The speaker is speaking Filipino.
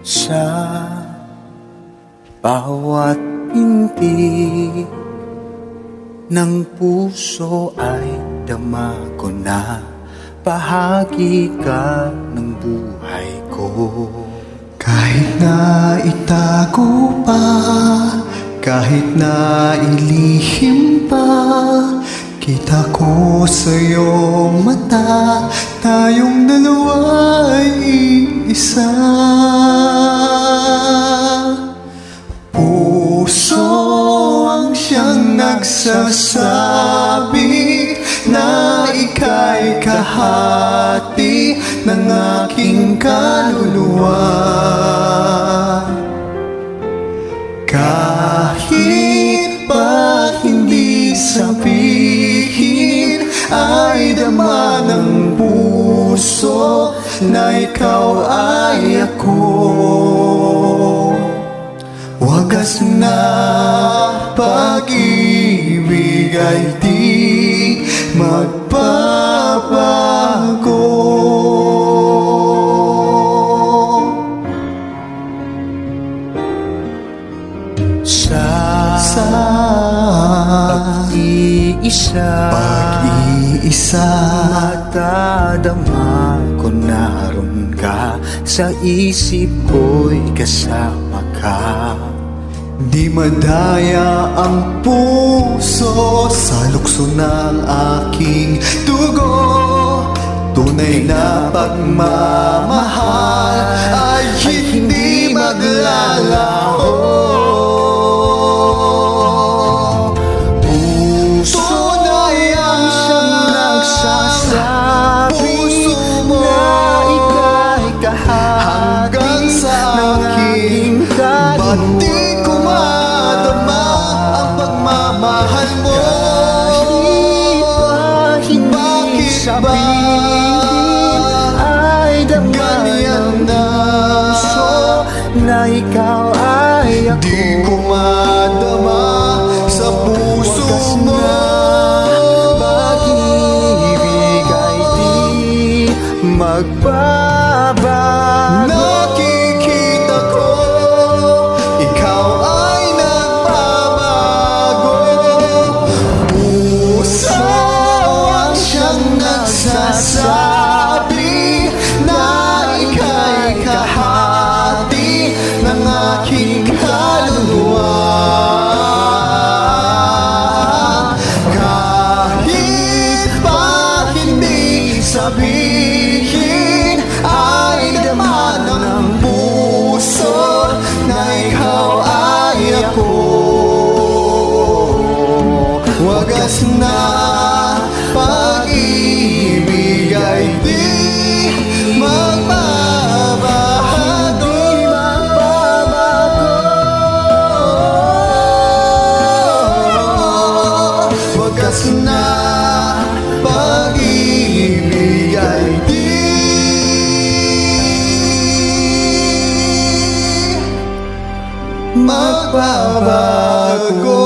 Sa bawat pintig ng puso ay dama ko na bahagi ka ng buhay ko. Kahit na itago pa, kahit na ilihim pa, kita ko sa iyong mata, tayong dalawa ay iisa. Puso ang siyang nagsasabi na ika'y kahati ng aking kaluluwa. Kahit pa hindi sabihin, ay dama ng puso na ikaw ay ako. Wagas na pag-ibig ay di magbabago. Sa pag-iisa, matadama ko naroon ka, sa isip ko'y kasama ka. Di madaya ang puso sa lukso ng aking dugo. Tunay na pagmamahal ay hindi maglalaho. Tunay ang siyang nagsasabi, puso mo na ika'y kahati hanggang sa aking kaluluwa. Mahal mo, bakit ba ay dama ng puso na ikaw ay ako? Di ko madama sa puso mo. Pag-ibig ay di magbabago. Nakikita ko, ikaw ay nagbabago. Puso ang siyang nagsasabi na ika'y kahati ng aking kaluluwa. Kahit pa hindi sabihin, ay dama ng puso na ikaw ay ako. Wagas na pag-ibig ay di magbabago. Wagas na pag-ibig ay di magbabago.